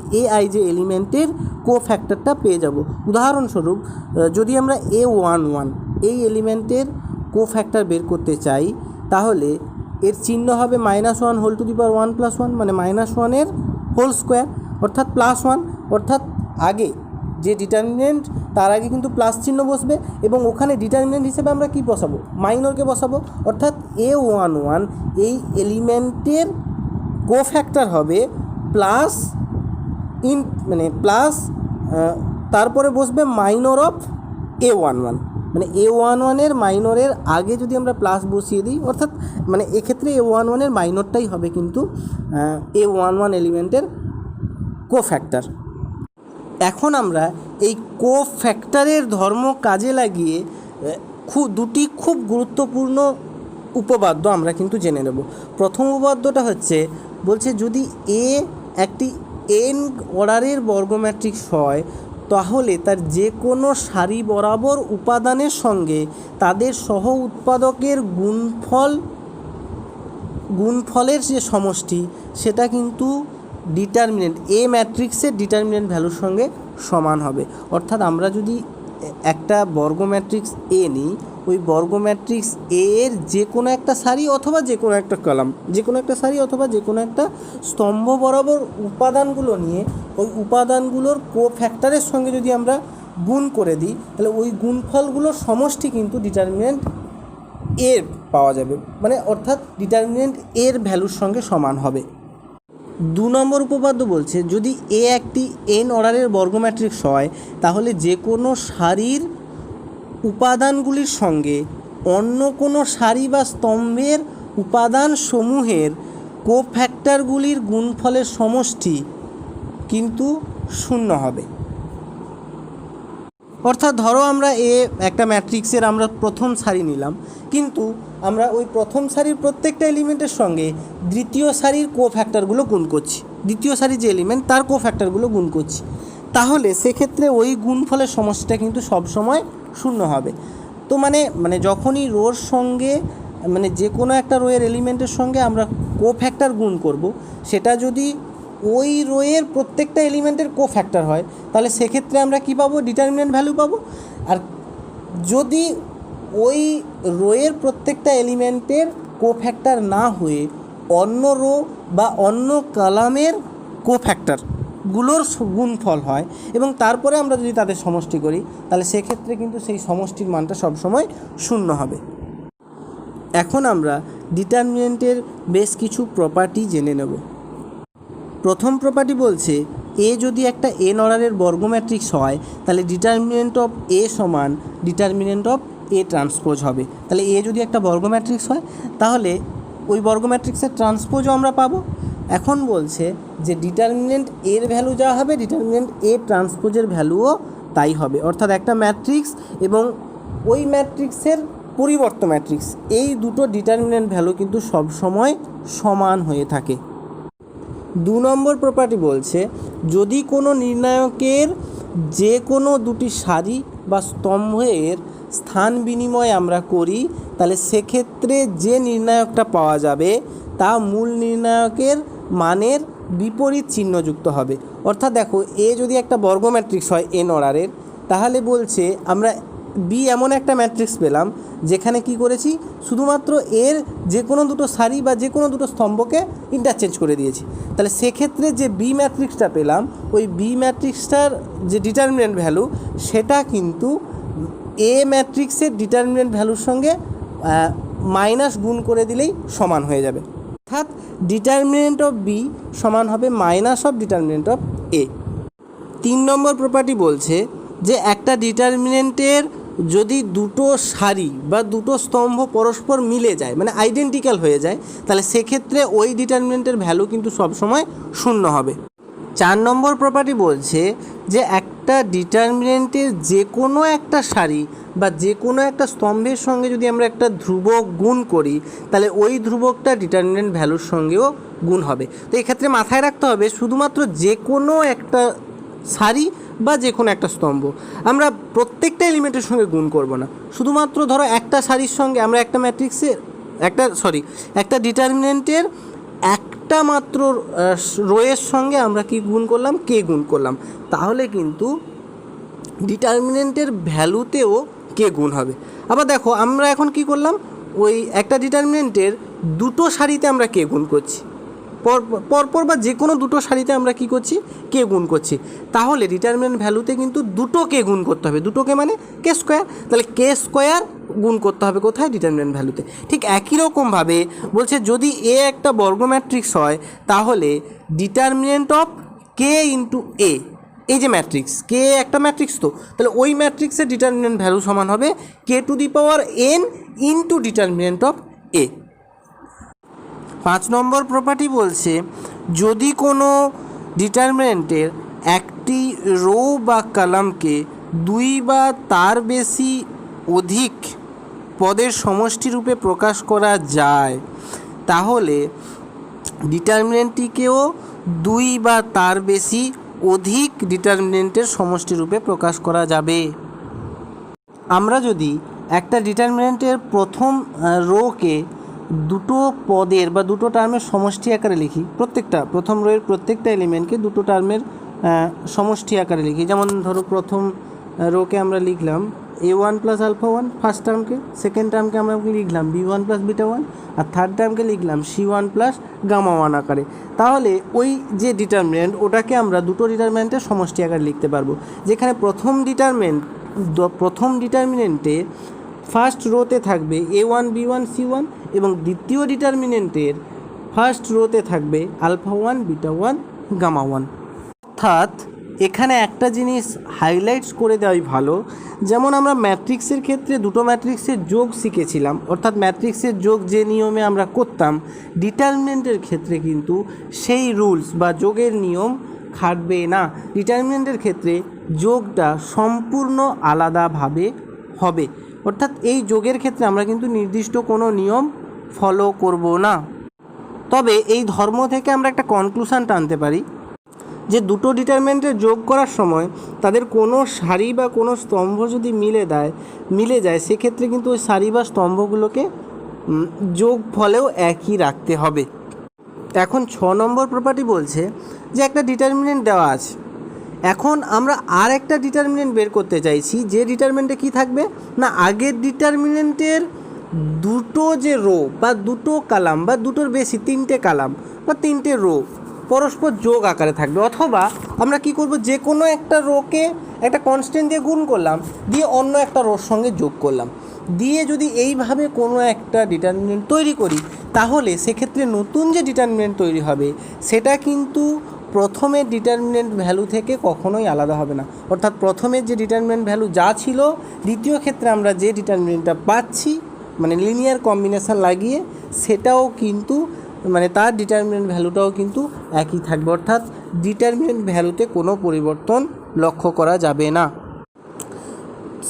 যে এলিমেন্টের কোফ্যাক্টরটা পেয়ে যাব। উদাহরণস্বরূপ যদি আমরা A11 এই এলিমেন্টের কোফ্যাক্টর বের করতে চাই, তাহলে এর চিহ্ন হবে -1 + 1 মানে -1 হোল স্কোয়ার, অর্থাৎ +1, অর্থাৎ আগে যে ডিটারমিনেন্ট তার আগে কিন্তু প্লাস চিহ্ন বসবে, এবং ওখানে ডিটারমিনেন্ট হিসেবে আমরা কি বসাবো, মাইনরকে বসাবো। অর্থাৎ A11 এই এলিমেন্টের কোফ্যাক্টর হবে প্লাস তারপরে বসবে মাইনর অফ A11, মানে A11 এর মাইনরের আগে যদি আমরা প্লাস বসিয়ে দিই, অর্থাৎ এক্ষেত্রে A11 এর মাইনরটাই হবে কিন্তু A11 এলিমেন্টের কোফ্যাক্টর। এখন আমরা এই কোফ্যাক্টরের ধর্ম কাজে লাগিয়ে দুটি খুব গুরুত্বপূর্ণ উপপাদ্য আমরা কিন্তু জেনে নেব। প্রথম উপপাদ্যটা বলছে যদি এ একটি n অর্ডারের বর্গ ম্যাট্রিক্স হয়, তাহলে তার যে কোনো সারি বরাবর উপাদানের সঙ্গে তাদের সহ উৎপাদকের গুণফলের যে সমষ্টি, সেটা কিন্তু ডিটারমিনেন্ট এ ম্যাট্রিক্সের ডিটারমিনেন্ট ভ্যালুর সঙ্গে সমান হবে। অর্থাৎ আমরা যদি একটা বর্গ ম্যাট্রিক্স এ নিই, ওই বর্গ ম্যাট্রিক্স এ এর যে কোনো একটা সারি অথবা যে কোনো একটা কলাম, যে কোনো একটা সারি অথবা যে কোনো একটা স্তম্ভ বরাবর উপাদানগুলো নিয়ে ওই উপাদানগুলোর কোফ্যাক্টরের সঙ্গে যদি আমরা গুণ করে দিই, তাহলে ওই গুণফলগুলোর সমষ্টি কিন্তু ডিটারমিনেন্ট এর পাওয়া যাবে, অর্থাৎ ডিটারমিনেন্ট এর ভ্যালুর সঙ্গে সমান হবে। 2 নম্বর উপপাদ্য বলছে যদি এ একটি n অর্ডারের বর্গ ম্যাট্রিক্স হয়, তাহলে যে কোনো সারির উপাদানগুলির সঙ্গে অন্য কোনো সারি বা স্তম্ভের উপাদান সমূহের কোফ্যাক্টরগুলির গুণফলের সমষ্টি কিন্তু 0 হবে। অর্থাৎ ধরো আমরা একটা ম্যাট্রিক্সের আমরা প্রথম সারি নিলাম, কিন্তু আমরা ওই প্রথম সারির প্রত্যেকটা এলিমেন্টের সঙ্গে দ্বিতীয় সারির কোফ্যাক্টরগুলো গুণ করছি, দ্বিতীয় সারির যে এলিমেন্ট তার কোফ্যাক্টরগুলো গুণ করছি, তাহলে সেক্ষেত্রে ওই গুণফলের সমষ্টিটা কিন্তু সবসময় 0 হবে। তো যখনই রোর সঙ্গে যে কোনো একটা রোয়ের এলিমেন্টের সঙ্গে আমরা কোফ্যাক্টর গুণ করব, সেটা যদি ওই রোয়ের প্রত্যেকটা এলিমেন্টের কোফ্যাক্টর হয়, তাহলে সেক্ষেত্রে আমরা কী পাবো, ডিটারমিনেন্ট ভ্যালু পাবো। আর যদি ওই রোয়ের প্রত্যেকটা এলিমেন্টের কোফ্যাক্টর না হয়ে অন্য রো বা অন্য কলামের কোফ্যাক্টরগুলোর গুণফল হয়, এবং তারপরে আমরা যদি তাদের সমষ্টি করি, তাহলে সেক্ষেত্রে কিন্তু সেই সমষ্টির মানটা সবসময় 0 হবে। এখন আমরা ডিটারমিনেন্টের বেশ কিছু প্রপার্টি জেনে নেব। প্রথম প্রপার্টি বলছে এ যদি একটা n অর্ডারের বর্গ ম্যাট্রিক্স হয়, তাহলে ডিটারমিনেন্ট অফ এ সমান ডিটারমিনেন্ট অফ এ ট্রান্সপোজ হবে। তাহলে এ যদি একটা বর্গ ম্যাট্রিক্স হয়, তাহলে ওই বর্গ ম্যাট্রিক্সের ট্রান্সপোজও আমরা পাবো। এখন বলছে যে ডিটারমিনেন্ট এর ভ্যালু যা হবে, ডিটারমিনেন্ট এ ট্রান্সপোজের ভ্যালুও তাই হবে। অর্থাৎ একটা ম্যাট্রিক্স এবং ওই ম্যাট্রিক্সের পরিবর্ত ম্যাট্রিক্স, এই দুটো ডিটারমিনেন্ট ভ্যালু কিন্তু সবসময় সমান হয়ে থাকে। 2 নম্বর প্রপার্টি বলছে যদি কোনো নির্ণায়কের যে কোনো দুটি সারি বা স্তম্ভের স্থান বিনিময় আমরা করি, তাহলে সেক্ষেত্রে যে নির্ণায়কটা পাওয়া যাবে তা মূল নির্ণায়কের মানের বিপরীত চিহ্নযুক্ত হবে। অর্থাৎ দেখো, এ যদি একটা বর্গ ম্যাট্রিক্স হয় n অর্ডারের, তাহলে বলছে আমরা বি এমন একটা ম্যাট্রিক্স পেলাম যেখানে কি করেছি, শুধুমাত্র এর যে কোনো দুটো সারি বা যে কোনো দুটো স্তম্ভকে ইন্টারচেঞ্জ করে দিয়েছি। তাহলে সেক্ষেত্রে যে বি ম্যাট্রিক্সটা পেলাম, ওই বি ম্যাট্রিক্সটার যে ডিটারমিনেন্ট ভ্যালু, সেটা কিন্তু এ ম্যাট্রিক্সের ডিটারমিনেন্ট ভ্যালুর সঙ্গে মাইনাস গুণ করে দিলেই সমান হয়ে যাবে, অর্থাৎ ডিটারমিনেন্ট অফ বি সমান হবে minus of determinant of A. 3 number property বলছে যে একটা ডিটারমিনেন্টের যদি দুটো সারি বা দুটো স্তম্ভ পরস্পর মিলে যায়, মানে আইডেন্টিক্যাল হয়ে যায়, তাহলে সেক্ষেত্রে ওই ডিটারমিনেন্টের ভ্যালু কিন্তু সবসময় শূন্য হবে। 4 নম্বর প্রপার্টি বলছে যে একটা ডিটারমিনেন্টের যে কোনো একটা সারি বা যে কোনো একটা স্তম্ভের সঙ্গে যদি আমরা একটা ধ্রুবক গুণ করি, তাহলে ওই ধ্রুবকটা ডিটারমিনেন্ট ভ্যালুর সঙ্গেও গুণ হবে। তো এক্ষেত্রে মাথায় রাখতে হবে শুধুমাত্র যে কোনো একটা সারি বা যে কোনো একটা স্তম্ভ আমরা প্রত্যেকটা এলিমেন্টের সঙ্গে গুণ করব না। শুধুমাত্র ধরো একটা সারির সঙ্গে আমরা একটা ম্যাট্রিক্সের একটা ডিটারমিনেন্টের একটা মাত্র রোয়ের সঙ্গে আমরা কি গুণ করলাম, কে গুণ করলাম, তাহলে কিন্তু ডিটারমিনেন্টের ভ্যালুতেও কে গুণ হবে। আবার দেখো আমরা এখন কি করলাম, ওই একটা ডিটারমিনেন্টের দুটো সারিতে আমরা কে গুণ করছি, পরপর বা যে কোনো দুটো সারিতে আমরা কি করছি, কে গুণ করছি, তাহলে ডিটারমিনেন্ট ভ্যালুতে কিন্তু দুটো কে গুণ করতে হবে। দুটোকে মানে কে স্কোয়ার, তাহলে কে স্কোয়ার গুণ করতে হবে কোথায়, ডিটারমিনেন্ট ভ্যালুতে। ঠিক একই রকমভাবে বলছে যদি এ একটা বর্গ ম্যাট্রিক্স হয়, তাহলে ডিটারমিনেন্ট অফ কে ইন্টু এ, এই যে ম্যাট্রিক্স কে একটা ম্যাট্রিক্স, তো তাহলে ওই ম্যাট্রিক্সের ডিটারমিনেন্ট ভ্যালু সমান হবে k to the power n into determinant of A. 5 number property বলছে যদি কোনো ডিটারমিনেন্টের একটি রো বা কলামকে দুই বা তার বেশি অধিক পদের সমষ্টি রূপে প্রকাশ করা যায়, তাহলে ডিটারমিনেন্টটিকেও দুই বা তার বেশি অধিক ডিটারমিনেন্টের সমষ্টি রূপে প্রকাশ করা যাবে। আমরা যদি একটা ডিটারমিনেন্টের প্রথম রোকে দুটো পদের বা দুটো টার্মের সমষ্টি আকারে লিখি, প্রথম রোয়ের প্রত্যেকটা এলিমেন্টকে দুটো টার্মের সমষ্টি আকারে লিখি, যেমন ধরো প্রথম রোকে আমরা লিখলাম a1 প্লাস আলফা 1 ফার্স্ট টার্মকে, সেকেন্ড টার্মকে আমরা লিখলাম b1 প্লাস বিটা 1, আর থার্ড টার্মকে লিখলাম c1 প্লাস গামা 1 আকারে। তাহলে ওই যে ডিটারমিনেন্ট ওটাকে আমরা দুটো ডিটারমিনেন্টের সমষ্টি আকারে লিখতে পারবো, যেখানে প্রথম ডিটারমিনেন্টে ফার্স্ট রোতে থাকবে a1 b1 c1 এবং দ্বিতীয় ডিটারমিনেন্টের ফার্স্ট রোতে থাকবে আলফা 1 বিটা 1 গামা 1। অর্থাৎ এখানে একটা জিনিস হাইলাইটস করে দেওয়াই ভালো, যেমন আমরা ম্যাট্রিক্সের ক্ষেত্রে দুটো ম্যাট্রিক্সের যোগ শিখেছিলাম, অর্থাৎ ম্যাট্রিক্সের যোগ যে নিয়মে আমরা করতাম, ডিটারমিনেন্টের ক্ষেত্রে কিন্তু সেই রুলস বা যোগের নিয়ম খাটবে না। ডিটারমিনেন্টের ক্ষেত্রে যোগটা সম্পূর্ণ আলাদাভাবে হবে, অর্থাৎ এই যোগের ক্ষেত্রে আমরা কিন্তু নির্দিষ্ট কোনো নিয়ম ফলো করব না। তবে এই ধর্ম থেকে আমরা একটা কনক্লুশন টানতে পারি যে দুটো ডিটারমিনেন্টের যোগ করার সময় তাদের কোনো সারি বা কোনো স্তম্ভ যদি মিলে যায় সেক্ষেত্রে কিন্তু ওই সারি বা স্তম্ভগুলোকে যোগ ফলেও একই রাখতে হবে। এখন 6 নম্বর প্রপার্টি বলছে যে একটা ডিটারমিনেন্ট দেওয়া আছে, এখন আমরা আর একটা ডিটারমিনেন্ট বের করতে চাইছি, যে ডিটারমিনেন্টে কি থাকবে না, আগের ডিটারমিনেন্টের দুটো যে রো বা দুটো কলাম বা দুটোর বেশি তিনটে কলাম বা তিনটে রো পরস্পর যোগ আকারে থাকবে। অথবা আমরা কি করব, যে কোনো একটা রোকে একটা কনস্ট্যান্ট দিয়ে গুণ করলাম, দিয়ে অন্য একটা রোর সঙ্গে যোগ করলাম, দিয়ে যদি এইভাবে কোনো একটা ডিটারমিনেন্ট তৈরি করি, তাহলে সেক্ষেত্রে নতুন যে ডিটারমিনেন্ট তৈরি হবে সেটা কিন্তু প্রথমের ডিটারমিনেন্ট ভ্যালু থেকে কখনোই আলাদা হবে না। অর্থাৎ প্রথমের যে ডিটারমিনেন্ট ভ্যালু যা ছিল, দ্বিতীয় ক্ষেত্রে আমরা যে ডিটারমিনেন্টটা পাচ্ছি মানে লিনিয়ার কম্বিনেশান লাগিয়ে, সেটাও কিন্তু মানে তার ডিটারমিনেন্ট ভ্যালুটাও কিন্তু একই থাকবে, অর্থাৎ ডিটারমিনেন্ট ভ্যালুতে কোনো পরিবর্তন লক্ষ্য করা যাবে না।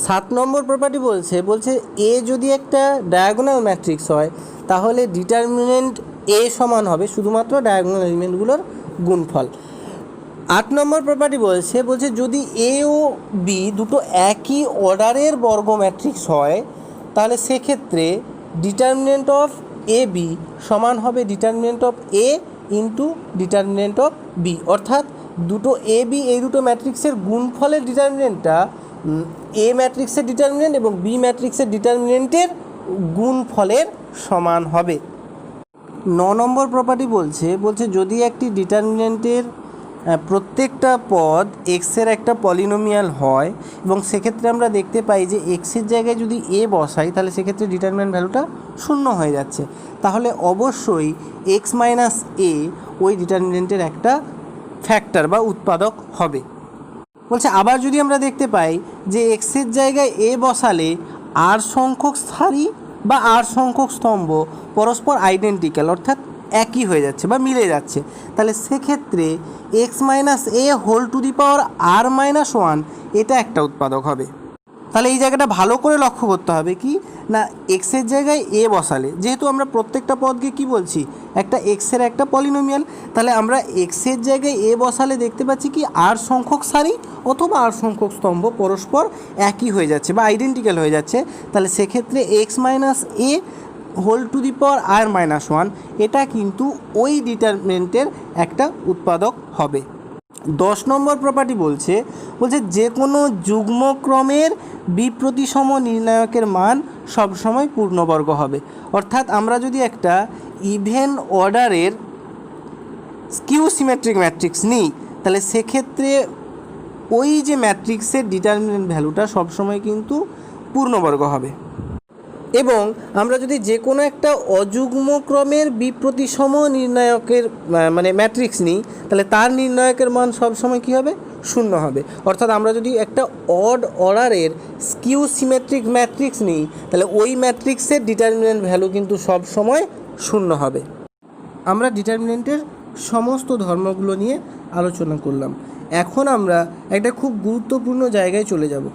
7 নম্বর প্রপার্টি বলছে এ যদি একটা ডায়াগোনাল ম্যাট্রিক্স হয়, তাহলে ডিটারমিনেন্ট এ সমান হবে শুধুমাত্র ডায়াগোনাল এলিমেন্টগুলোর গুণফল। 8 নম্বর প্রপার্টি বলছে যদি এ ও বি দুটো একই অর্ডারের বর্গ ম্যাট্রিক্স হয়, তাহলে সেক্ষেত্রে ডিটারমিনেন্ট অফ এ বি সমান হবে determinant of A into determinant of B, অর্থাৎ দুটো এ বি এই দুটো ম্যাট্রিক্সের গুণফলের ডিটারমিনেন্টটা এ ম্যাট্রিক্সের ডিটারমিনেন্ট এবং বি ম্যাট্রিক্সের ডিটারমিনেন্টের গুণফলের সমান হবে। 9 নম্বর প্রপার্টি বলছে যদি একটি ডিটারমিনেন্টের প্রত্যেকটা পদ এক্সের একটা পলিনোমিয়াল হয় এবং সেক্ষেত্রে আমরা দেখতে পাই যে এক্সের জায়গায় যদি এ বসাই তাহলে সেক্ষেত্রে ডিটারমিনেন্ট ভ্যালুটা শূন্য হয়ে যাচ্ছে, তাহলে অবশ্যই এক্স মাইনাস এ ওই ডিটারমিনেন্টের একটা ফ্যাক্টর বা উৎপাদক হবে। বলছে আবার যদি আমরা দেখতে পাই যে এক্সের জায়গায় এ বসালে আর সংখ্যক সারি বা আর সংখ্যক স্তম্ভ পরস্পর আইডেন্টিক্যাল অর্থাৎ একই হয়ে যাচ্ছে বা মিলে যাচ্ছে, তাহলে সেক্ষেত্রে x minus a whole to the power r minus one এটা একটা উৎপাদক হবে। তাহলে এই জায়গাটা ভালো করে লক্ষ্য করতে হবে কি না, এক্সের জায়গায় এ বসালে, যেহেতু আমরা প্রত্যেকটা পদকে কি বলছি একটা এক্সের একটা পলিনোমিয়াল, তাহলে আমরা এক্সের জায়গায় এ বসালে দেখতে পাচ্ছি কি আর সংখ্যক সারি অথবা আর সংখ্যক স্তম্ভ পরস্পর একই হয়ে যাচ্ছে বা আইডেন্টিক্যাল হয়ে যাচ্ছে, তাহলে সেক্ষেত্রে x minus a whole to the power r minus one এটা কিন্তু ওই ডিটারমিনেন্টের একটা উৎপাদক হবে। 10 নম্বর প্রপার্টি বলছে যে কোনো যুগ্মক্রমের বিপ্রতিসম নির্ণায়কের মান সবসময় পূর্ণবর্গ হবে। অর্থাৎ আমরা যদি একটা ইভেন অর্ডারের স্কিউ সিমেট্রিক ম্যাট্রিক্স নিই তাহলে সেক্ষেত্রে ওই যে ম্যাট্রিক্সের ডিটারমিনেন্ট ভ্যালুটা সবসময় কিন্তু পূর্ণবর্গ হবে। এবং আমরা যদি যে কোনো একটা অযুগ্ম ক্রমের বিপ্রতিসম নির্ণায়কের মানে ম্যাট্রিক্স নিই তাহলে তার নির্ণায়কের মান সবসময় কী হবে, শূন্য হবে। অর্থাৎ আমরা যদি একটা অড অর্ডারের স্কিউ সিমেট্রিক ম্যাট্রিক্স নিই তাহলে ওই ম্যাট্রিক্সের ডিটারমিনেন্ট ভ্যালু কিন্তু সবসময় শূন্য হবে। আমরা ডিটারমিনেন্টের সমস্ত ধর্মগুলো নিয়ে আলোচনা করলাম। এখন আমরা একটা খুব গুরুত্বপূর্ণ জায়গায় চলে যাব,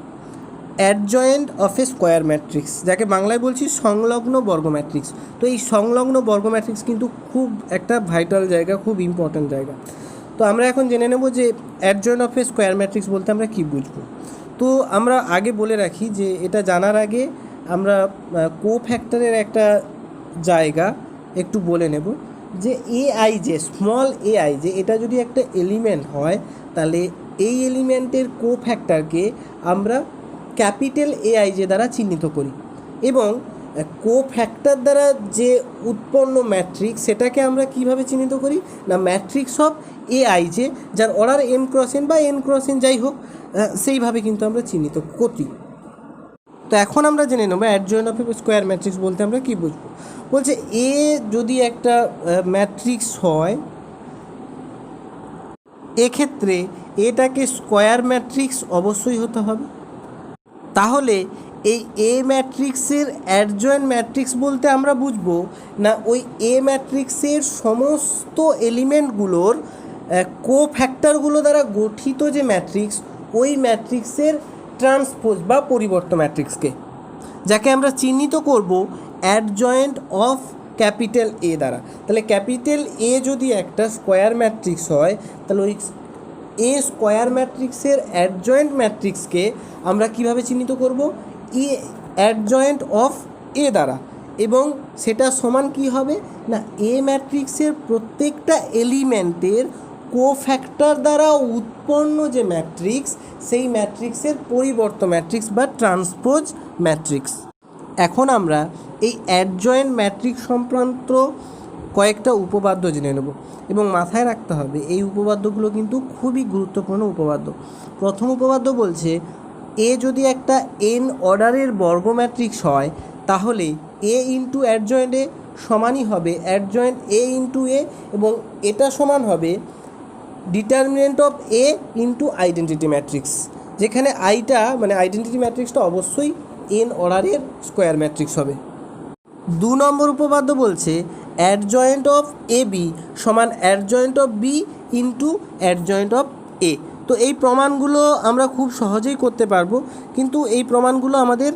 adjoint of A square matrix, যাকে বাংলায় বলছি সংলগ্ন বর্গ ম্যাট্রিক্স। তো এই সংলগ্ন বর্গ ম্যাট্রিক্স কিন্তু খুব একটা ভাইটাল জায়গা, খুব ইম্পর্ট্যান্ট জায়গা। তো আমরা এখন জেনে নেব যে adjoint of A square matrix বলতে আমরা কী বুঝবো। তো আমরা আগে বলে রাখি যে এটা জানার আগে আমরা কোফ্যাক্টরের একটা জায়গা একটু বলে নেব, যে এআই যে স্মল এআই যে এটা যদি একটা এলিমেন্ট হয় তাহলে এই এলিমেন্টের কোফ্যাক্টরকে আমরা ক্যাপিটাল এআই যে দ্বারা চিহ্নিত করি, এবং কোফ্যাক্টর দ্বারা যে উৎপন্ন ম্যাট্রিক্স সেটাকে আমরা কিভাবে চিহ্নিত করি না ম্যাট্রিক্স অফ এআই যে যার অর্ডার এম ক্রস এন বা এন ক্রস এন যাই হোক সেইভাবে কিন্তু আমরা চিহ্নিত করি। তো এখন আমরা জেনে নেব adjoint of A square matrix বলতে আমরা কী বুঝবো। বলছে এ যদি একটা ম্যাট্রিক্স হয় এক্ষেত্রে এটাকে স্কোয়ার ম্যাট্রিক্স অবশ্যই হতে হবে। তাহলে এই এ ম্যাট্রিক্সের অ্যাডজয়েন্ট ম্যাট্রিক্স বলতে আমরা বুঝবো না ওই এ ম্যাট্রিক্সের সমস্ত এলিমেন্টগুলোর কোফ্যাক্টরগুলো দ্বারা গঠিত যে ম্যাট্রিক্স ওই ম্যাট্রিক্সের ট্রান্সপোজ বা পরিবর্তন ম্যাট্রিক্সকে, যাকে আমরা চিহ্নিত করব অ্যাডজয়েন্ট অফ ক্যাপিটাল এ দ্বারা। তাহলে ক্যাপিটাল এ যদি একটা স্কোয়ার ম্যাট্রিক্স হয় তাহলে ওই এ স্কোয়ার ম্যাট্রিক্সের অ্যাডজয়েন্ট ম্যাট্রিক্সকে আমরা কিভাবে চিহ্নিত করব, ই অ্যাডজয়েন্ট অফ এ দ্বারা, এবং সেটা সমান কি হবে না এ ম্যাট্রিক্সের প্রত্যেকটা এলিমেন্টের কোফ্যাক্টর দ্বারা উৎপন্ন যে ম্যাট্রিক্স সেই ম্যাট্রিক্সের পরিবর্তন ম্যাট্রিক্স বা ট্রান্সপোজ ম্যাট্রিক্স। এখন আমরা এই অ্যাডজয়েন্ট ম্যাট্রিক্স সংক্রান্ত কয়েকটা উপপাদ্য জেনে নেব, এবং মাথায় রাখতে হবে এই উপপাদ্যগুলো কিন্তু খুবই গুরুত্বপূর্ণ উপপাদ্য। প্রথম উপপাদ্য বলছে এ যদি একটা এন অর্ডারের বর্গ ম্যাট্রিক্স হয় তাহলে এ ইন্টু অ্যাডজয়েন্ট এ সমানই হবে অ্যাডজয়েন্ট এ ইন্টু এ, এবং এটা সমান হবে determinant of A into identity matrix, যেখানে আইটা মানে আইডেন্টিটি ম্যাট্রিক্সটা অবশ্যই এন অর্ডারের স্কোয়ার ম্যাট্রিক্স হবে। 2 নম্বর উপপাদ্য বলছে অ্যাডজয়েন্ট অফ এ বি সমান adjoint of B into adjoint of A. তো এই প্রমাণগুলো আমরা খুব সহজেই করতে পারবো, কিন্তু এই প্রমাণগুলো আমাদের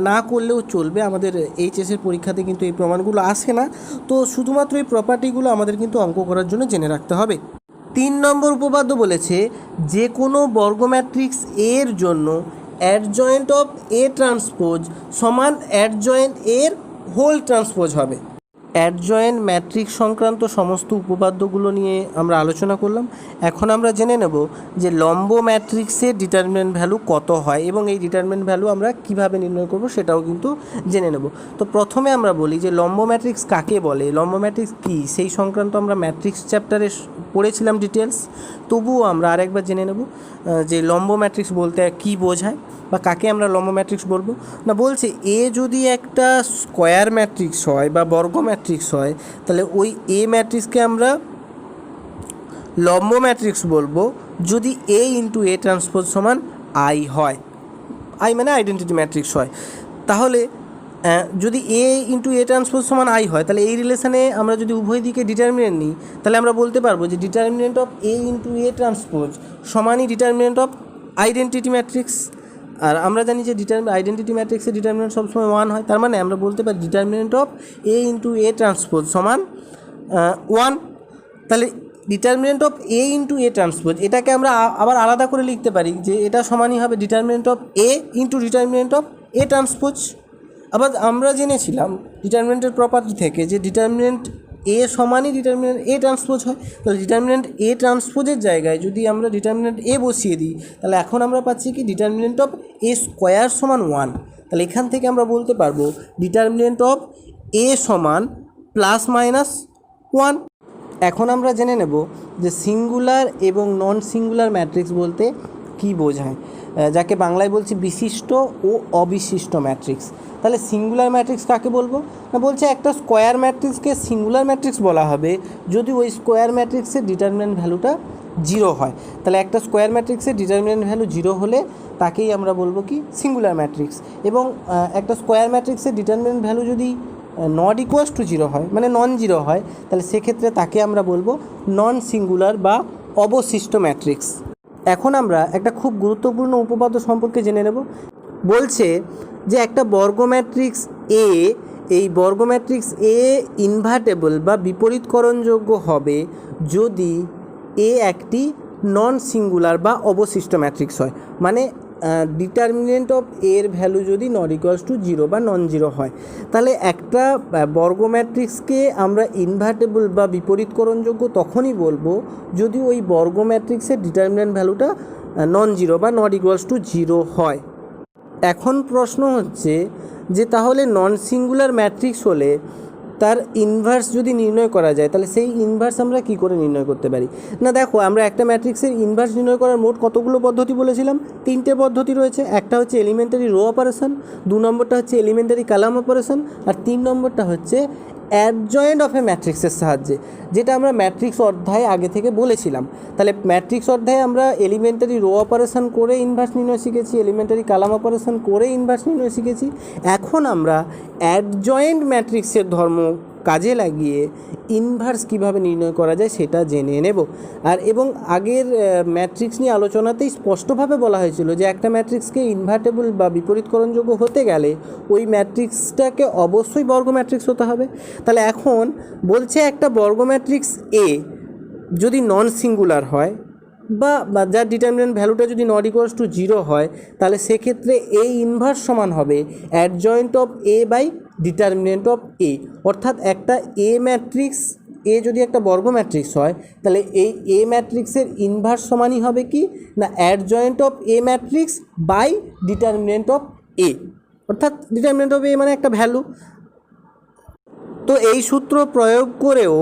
না করলেও চলবে, আমাদের এইচএসের পরীক্ষাতে কিন্তু এই প্রমাণগুলো আসে না। তো শুধুমাত্র এই প্রপার্টিগুলো আমাদের কিন্তু অঙ্ক করার জন্য জেনে রাখতে হবে। 3 নম্বর উপপাদ্য বলেছে যে কোনো বর্গ ম্যাট্রিক্স এর জন্য অ্যাডজয়েন্ট অফ এ ট্রান্সপোজ সমান অ্যাডজয়েন্ট এর হোল ট্রান্সপোজ হবে। অ্যাডজয়েন্ট ম্যাট্রিক্স সংক্রান্ত সমস্ত উপপাদ্যগুলো নিয়ে আমরা আলোচনা করলাম। এখন আমরা জেনে নেব যে লম্ব ম্যাট্রিক্সের ডিটারমিনেন্ট ভ্যালু কত হয় এবং এই ডিটারমিনেন্ট ভ্যালু আমরা কিভাবে নির্ণয় করব সেটাও কিন্তু জেনে নেব। তো প্রথমে আমরা বলি যে লম্ব ম্যাট্রিক্স কাকে বলে, লম্ব ম্যাট্রিক্স কী সেই সংক্রান্ত আমরা ম্যাট্রিক্স চ্যাপ্টারে পড়েছিলাম ডিটেলস, তবুও আমরা আরেকবার জেনে নেব যে লম্ব ম্যাট্রিক্স বলতে কী বোঝায় বা কাকে আমরা লম্ব ম্যাট্রিক্স বলবো। না, বলছে এ যদি একটা স্কোয়ার ম্যাট্রিক্স হয় বা বর্গ ম্যাট্রিক্স হয়, তাহলে ওই এ ম্যাট্রিক্সকে আমরা লম্ব ম্যাট্রিক্স বলবো যদি এ ইন্টু এ ট্রান্সপোজ সমান আই হয়। আই মানে আইডেন্টিটি ম্যাট্রিক্স হয়। তাহলে যদি এ ইন্টু এ ট্রান্সপোজ সমান আই হয়, তাহলে এই রিলেশনে আমরা যদি উভয় দিকে ডিটারমিনেন্ট নিই, তাহলে আমরা বলতে পারবো যে determinant of A into A transpose সমানই ডিটারমিনেন্ট অফ আইডেন্টিটি ম্যাট্রিক্স। আর আমরা জানি যে আইডেন্টিটি ম্যাট্রিক্সের ডিটারমিনেন্ট সবসময় 1 হয়। তার মানে আমরা বলতে পারি determinant of A into A transpose সমান 1। তাহলে determinant of A into A transpose এটাকে আমরা আবার আলাদা করে লিখতে পারি যে এটা সমানই হবে determinant of A into determinant of A transpose. আবার আমরা জেনেছিলাম ডিটারমিনেন্টের প্রপার্টি থেকে যে ডিটারমিনেন্ট এ সমানই ডিটারমিনেন্ট এ ট্রান্সপোজ হয়। তাহলে ডিটারমিনেন্ট এ ট্রান্সপোজের জায়গায় যদি আমরা ডিটারমিনেন্ট এ বসিয়ে দিই, তাহলে এখন আমরা পাচ্ছি কি ডিটারমিনেন্ট অফ এ স্কোয়ার সমান 1। তাহলে এখান থেকে আমরা বলতে পারবো ডিটারমিনেন্ট অফ এ সমান প্লাস মাইনাস 1। এখন আমরা জেনে নেব যে সিঙ্গুলার এবং নন সিঙ্গুলার ম্যাট্রিক্স বলতে কী বোঝায়, যাকে বাংলায় বলছি বিশিষ্ট ও অবিশিষ্ট ম্যাট্রিক্স। তাহলে সিঙ্গুলার ম্যাট্রিক্স কাকে বলবো? না, বলছে একটা স্কোয়ার ম্যাট্রিক্সকে সিঙ্গুলার ম্যাট্রিক্স বলা হবে যদি ওই স্কোয়ার ম্যাট্রিক্সের ডিটারমিনেন্ট ভ্যালুটা 0 হয়। তাহলে একটা স্কোয়ার ম্যাট্রিক্সের ডিটারমিনেন্ট ভ্যালু 0 হলে তাকেই আমরা বলবো কি সিঙ্গুলার ম্যাট্রিক্স। এবং একটা স্কোয়ার ম্যাট্রিক্সের ডিটারমিনেন্ট ভ্যালু যদি নট ইকুয়ালস টু 0 হয়, মানে নন জিরো হয়, তাহলে সেক্ষেত্রে তাকে আমরা বলবো নন সিঙ্গুলার বা অবশিষ্ট ম্যাট্রিক্স। এখন আমরা একটা খুব গুরুত্বপূর্ণ উপপাদ্য সম্পর্কে জেনে নেব। বলছে যে একটা বর্গ ম্যাট্রিক্স এ, এই বর্গ ম্যাট্রিক্স এ ইনভার্টেবল বা বিপরীতকরণযোগ্য হবে যদি এ একটি নন সিঙ্গুলার বা অবশিষ্ট ম্যাট্রিক্স হয়। মানে ডিটারমিনেন্ট অফ এর ভ্যালু যদি নট ইকুয়ালস টু 0 বা নন জিরো হয়, তাহলে একটা বর্গ ম্যাট্রিক্সকে আমরা ইনভার্টেবল বা বিপরীতকরণযোগ্য তখনই বলবো যদি ওই বর্গ ম্যাট্রিক্সের ডিটারমিনেন্ট ভ্যালুটা নন জিরো বা নট ইকুয়ালস টু 0 হয়। এখন প্রশ্ন হচ্ছে যে তাহলে নন সিঙ্গুলার ম্যাট্রিক্স হলে তার ইনভার্স যদি নির্ণয় করা যায়, তাহলে সেই ইনভার্স আমরা কী করে নির্ণয় করতে পারি? না, দেখো আমরা একটা ম্যাট্রিক্সের ইনভার্স নির্ণয় করার মোট কতগুলো পদ্ধতি বলেছিলাম? 3টে পদ্ধতি রয়েছে। একটা হচ্ছে এলিমেন্টারি রো অপারেশন, 2 নম্বরটা হচ্ছে এলিমেন্টারি কলাম অপারেশন, আর 3 নম্বরটা হচ্ছে অ্যাডজয়েন্ট অফ এ ম্যাট্রিক্সের সাহায্যে, যেটা আমরা ম্যাট্রিক্স অধ্যায়ে আগে থেকে বলেছিলাম। তাহলে ম্যাট্রিক্স অধ্যায়ে আমরা এলিমেন্টারি রো অপারেশন করে ইনভার্স নির্ণয় শিখেছি, এলিমেন্টারি কলাম অপারেশন করে ইনভার্স নির্ণয় শিখেছি। এখন আমরা অ্যাডজয়েন্ট ম্যাট্রিক্সের ধর্ম কাজে লাগিয়ে ইনভার্স কীভাবে নির্ণয় করা যায় সেটা জেনে নেব। আর এবং আগের ম্যাট্রিক্স নিয়ে আলোচনাতেই স্পষ্টভাবে বলা হয়েছিল যে একটা ম্যাট্রিক্সকে ইনভার্টেবল বা বিপরীতকরণযোগ্য হতে গেলে ওই ম্যাট্রিক্সটাকে অবশ্যই বর্গ ম্যাট্রিক্স হতে হবে। তাহলে এখন বলছে একটা বর্গ ম্যাট্রিক্স এ যদি নন সিঙ্গুলার হয় বা যার ডিটারমিনেন্ট ভ্যালুটা যদি নট ইকুয়ালস টু 0 হয়, তাহলে সেক্ষেত্রে এ ইনভার্স সমান হবে adjoint of A by determinant of A. অর্থাৎ একটা এ ম্যাট্রিক্স এ যদি একটা বর্গ ম্যাট্রিক্স হয়, তাহলে এই এ ম্যাট্রিক্সের ইনভার্স সমানই হবে কি না adjoint of A matrix by determinant of A. অর্থাৎ ডিটারমিনেন্ট অফ এ মানে একটা ভ্যালু। তো এই সূত্র প্রয়োগ করেও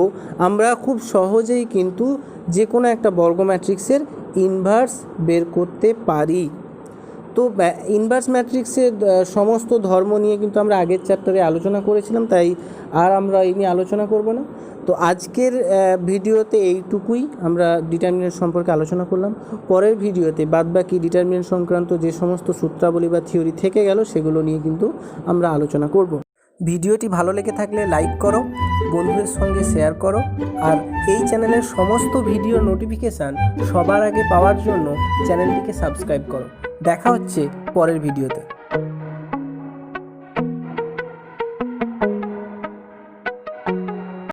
আমরা খুব সহজেই কিন্তু যে কোনো একটা বর্গ ম্যাট্রিক্সের ইনভার্স বের করতে পারি। তো ইনভার্স ম্যাট্রিক্সের সমস্ত ধর্ম নিয়ে কিন্তু আমরা আগের চ্যাপ্টারে আলোচনা করেছিলাম, তাই আর আমরা এই নিয়ে আলোচনা করব না। তো আজকের ভিডিওতে এইটুকুই আমরা ডিটারমিনেন্ট সম্পর্কে আলোচনা করলাম। পরের ভিডিওতে বাদবাকি ডিটারমিনেন্ট সংক্রান্ত যে সমস্ত সূত্রাবলী বা থিওরি থেকে গেল সেগুলো নিয়ে কিন্তু আমরা আলোচনা করব। ভিডিওটি ভালো লেগে থাকলে লাইক করো, বন্ধুদের সঙ্গে শেয়ার করো, আর এই চ্যানেলের সমস্ত ভিডিও নোটিফিকেশান সবার আগে পাওয়ার জন্য চ্যানেলটিকে সাবস্ক্রাইব করো। দেখা হচ্ছে পরের ভিডিওতে।